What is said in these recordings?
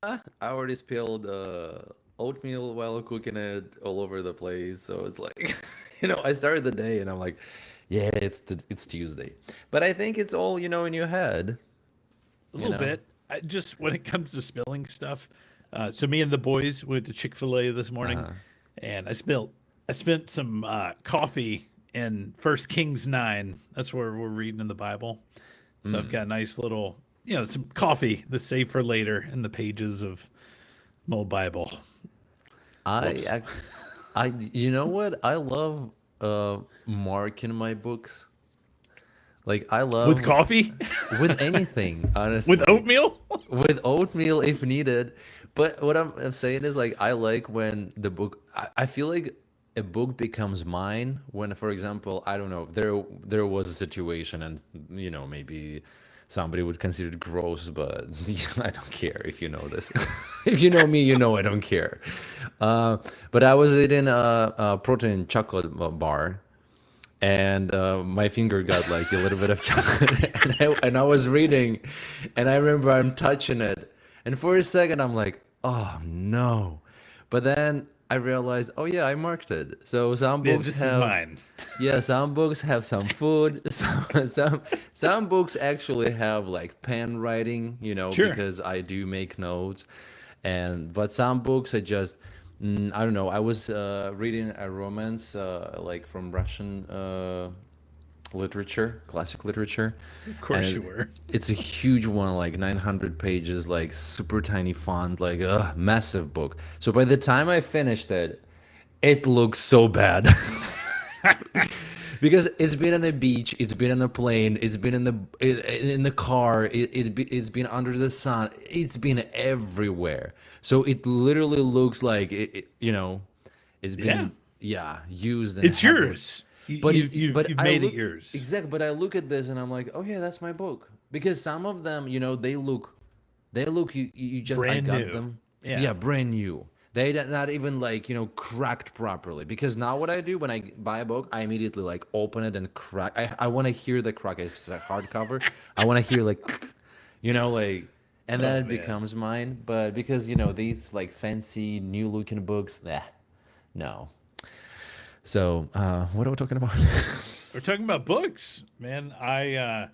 I already spilled oatmeal while cooking it all over the place. So it's like, I started the day and I'm like, yeah, it's Tuesday. But I think it's all, in your head, A you little know. bit. Just when it comes to spilling stuff. So me and the boys went to Chick-fil-A this morning, Uh-huh. and I spent some coffee in First Kings 9. That's where we're reading in the Bible. So I've got a Mm. nice little, some coffee that's saved for later in the pages of my old Bible. I, Whoops. ac- you know what? I love marking my books. Like I With love coffee? with anything, With honestly. oatmeal? With oatmeal if needed. But what I'm saying is like I like when the book I feel like a book becomes mine when, for example, I don't know, there was a situation and maybe somebody would consider it gross, but I don't care if you know this. If you know me, you know I don't care. Uh, but I was eating a protein chocolate bar and my finger got like a little bit of chocolate and I was reading and I remember I'm touching it and for a second I'm like, oh no, but then I realized, oh yeah, I marked it. So some Yeah, books this is have, mine. yeah, some books have some food. Some books actually have like pen writing, Sure. because I do make notes, and but some books are just, I don't know. I was reading a romance like from Russian literature, classic literature, Of and course you were. it's a huge one, like 900 pages, like super tiny font, like massive book. So by the time I finished it, it looks so bad. Because it's been on a beach, it's been on a plane, it's been in the car, it's been under the sun, it's been everywhere. So it literally looks like it's Yeah. been, yeah, used and It's heavily. yours. But You've made it yours. exactly. But I look at this and I'm like, oh yeah, that's my book. Because some of them, they look, you just, I Brand got new. them, Yeah. yeah, brand new. They not even like cracked properly. Because now what I do when I buy a book, I immediately like open it and crack. I want to hear the crack. If it's a hardcover, I want to hear like, like, and Oh then it man. becomes mine. But because these like fancy new looking books, no. So what are we talking about? We're talking about books, man. I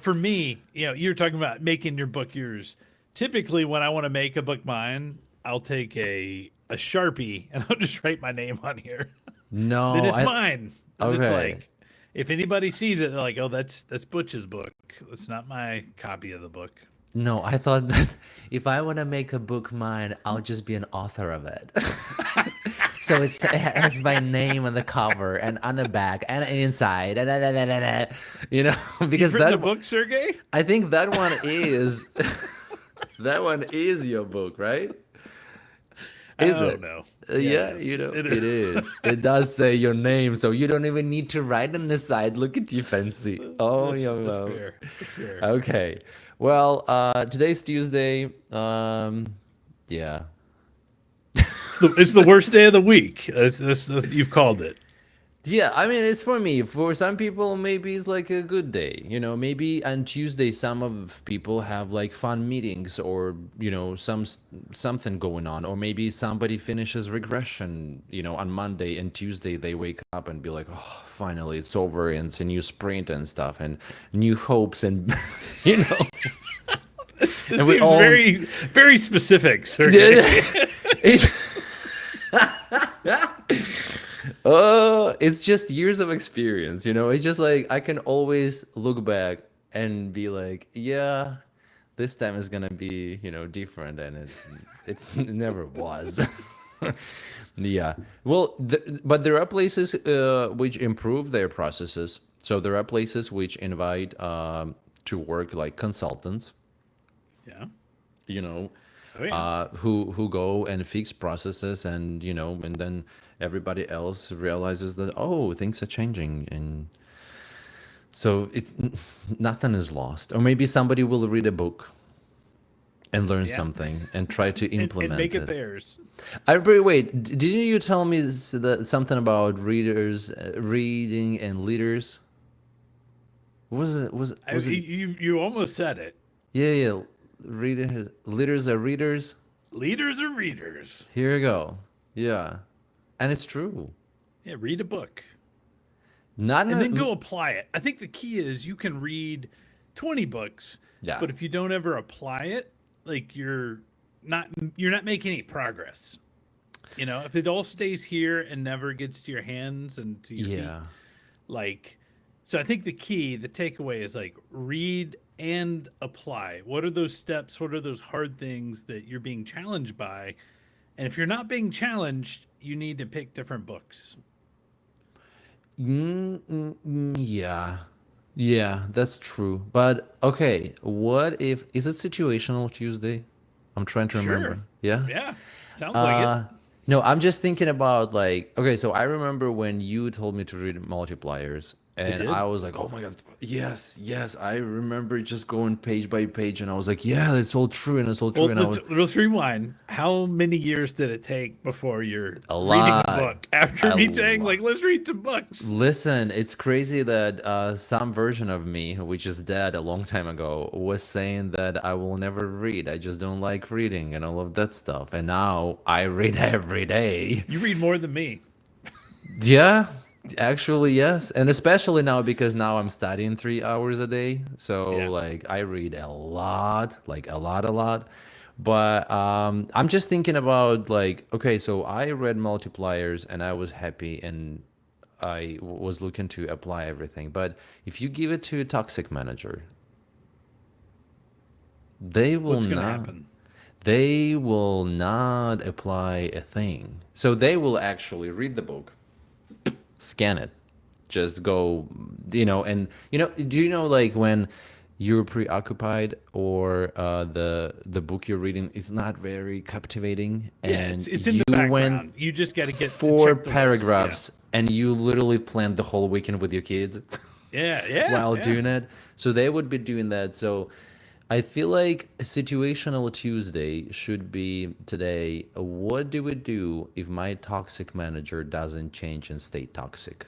for me, you're talking about making your book yours. Typically, when I want to make a book mine, I'll take a Sharpie and I'll just write my name on here. Then No, it's I mine. Then it's okay. like, if anybody sees it, they're like, "Oh, that's Butch's book. That's not my copy of the book." No, I thought that if I want to make a book mine, I'll just be an author of it. So it has my name on the cover and on the back and inside, You've because written a book, Sergey? I think that one is that one is your book, right? Is Oh it? no. Yeah, it Yeah, is. It it is. is. It does say your name, so you don't even need to write on the side. Look at you, fancy. Oh, That's yo. fair. That's fair. Okay. Well, today's Tuesday. Yeah. It's the worst day of the week. You've called it. Yeah, I mean, it's for me. For some people, maybe it's like a good day. Maybe on Tuesday, some of people have like fun meetings or, something going on. Or maybe somebody finishes regression, on Monday, and Tuesday they wake up and be like, oh, finally it's over and it's a new sprint and stuff and new hopes and, you know, This and we seems all, very, very specific, Sergey. it's, it's just years of experience. It's just like I can always look back and be like, yeah, this time is gonna be, different, and it never was. Yeah. Well, but there are places which improve their processes. So there are places which invite to work like consultants, Yeah. you know, Oh yeah. who go and fix processes, and and then everybody else realizes that, oh, things are changing, and so it's nothing is lost. Or maybe somebody will read a book and learn Yeah. something and try to And make implement it it. theirs. Wait, didn't you tell me something about readers, reading and leaders? Was it? You almost said it. Yeah, yeah. leaders are readers. Leaders are readers. Here you go. Yeah, and it's true. Yeah, read a book Not in and then a, go apply it. I think the key is you can read 20 books, yeah. but if you don't ever apply it, like not you're not making any progress. You know, if it all stays here and never gets to your hands and to your feet, Yeah. like, so I think the key, the takeaway is like read and apply. What are those steps? What are those hard things that you're being challenged by? And if you're not being challenged, you need to pick different books. Yeah. Yeah, that's true. But okay, what if is it situational Tuesday? I'm trying to Sure. remember. Yeah. Yeah. Sounds like it. No, I'm just thinking about like okay, so I remember when you told me to read multipliers and did. I was like, "Oh my God, yes, yes." I remember just going page by page and I was like, "Yeah, that's all true and it's all true." Well, And I was let's rewind. How many years did it take before you're a reading a lot. book after A me saying lot. like let's read some books? Listen, it's crazy that some version of me, which is dead a long time ago, was saying that I will never read. I just don't like reading and all of that stuff. And now I read every day. You read more than me. Yeah, actually, yes. And especially now because now I'm studying 3 hours a day. So Yeah. like I read a lot, like a lot. But I'm just thinking about like, okay, so I read multipliers and I was happy and was looking to apply everything. But if you give it to a toxic manager, they will What's going to not. happen? They will not apply a thing. So they will actually read the book, scan it, just go, and do you know like when you're preoccupied or the book you're reading is not very captivating Yeah, and it's in the you went background. You just got to get four check the list. paragraphs and you literally planned the whole weekend with your kids Yeah, yeah, while yeah. doing it. So they would be doing that. So I feel like a situational Tuesday should be today. What do we do if my toxic manager doesn't change and stay toxic?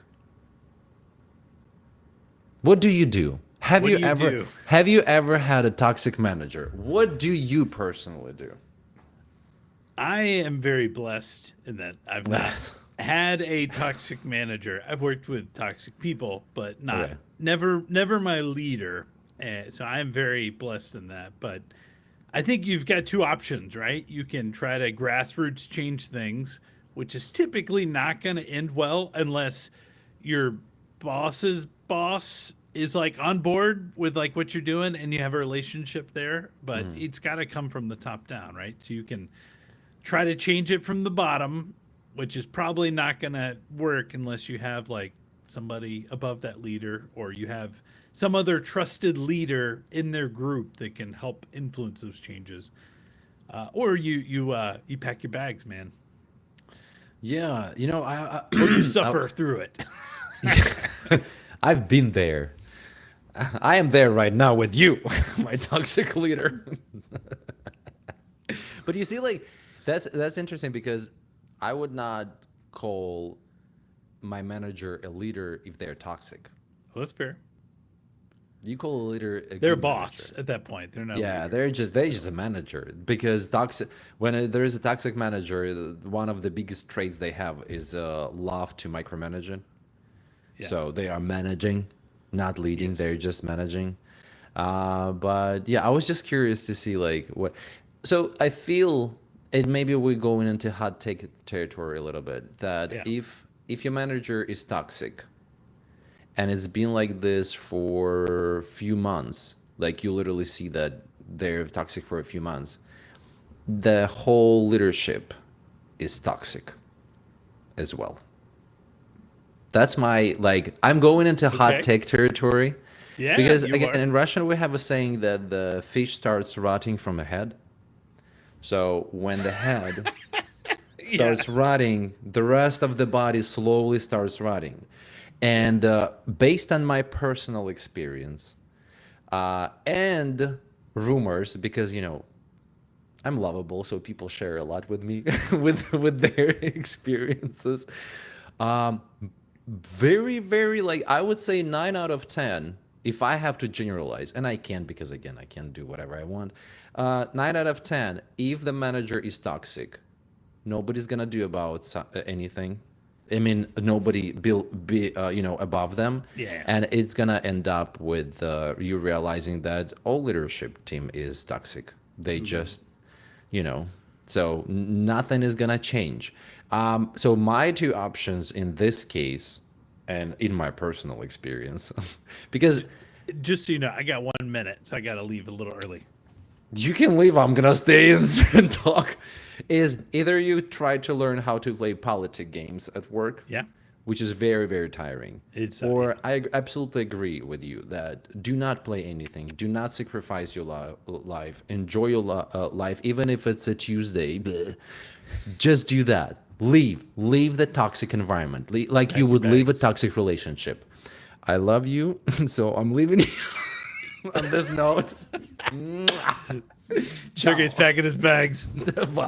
What do you do? Have What you do you ever do? have you ever had a toxic manager? What do you personally do? I am very blessed in that I've not Yes. had a toxic manager. I've worked with toxic people, but not Okay. never my leader. So I am very blessed in that. But I think you've got two options, right? You can try to grassroots change things, which is typically not going to end well unless your boss's boss is like on board with like what you're doing and you have a relationship there. But it's got to come from the top down, right? So you can try to change it from the bottom, which is probably not going to work unless you have like somebody above that leader or you have some other trusted leader in their group that can help influence those changes. Or you pack your bags, man, Yeah, or you suffer through it. I've been there. I am there right now with you, my toxic leader. But you see, like that's interesting because I would not call my manager a leader if they're toxic. Well, that's fair. You call a leader a They're a good boss manager. at that point. They're not. A Yeah, leader. they're just a manager because toxic there is a toxic manager, one of the biggest traits they have is love to micromanage it. Yeah. So they are managing, not leading. Yes. They're just managing. But yeah, I was just curious to see like what. So I feel it. Maybe we're going into hot take territory a little bit. That Yeah. if your manager is toxic, and it's been like this for a few months, like you literally see that they're toxic for a few months, the whole leadership is toxic as well. That's my like I'm going into hot Okay. take territory Yeah, because you again are. in Russian we have a saying that the fish starts rotting from the head. So when the head starts rotting, the rest of the body slowly starts rotting. And based on my personal experience and rumors, because I'm lovable, so people share a lot with me with their experiences. Um, very, very like I would say 9 out of 10. if I have to generalize, and I can't because again I can do whatever I want. 9 out of 10. If the manager is toxic, nobody's gonna do about anything. I mean, nobody be above them, Yeah. and it's gonna end up with you realizing that all leadership team is toxic. They just, so nothing is gonna change. So my two options in this case, and in my personal experience, because Just so you know, I got 1 minute, so I got to leave a little early. you can leave, I'm gonna stay and talk. Is either you try to learn how to play politic games at work, Yeah. which is very, very tiring. It's, or I absolutely agree with you that do not play anything. Do not sacrifice your life. Enjoy your life, even if it's a Tuesday. Bleh. Just do that. Leave the toxic environment, like you would leave a toxic relationship. I love you, so I'm leaving you on this note. Sergey's packing his bags. Bye.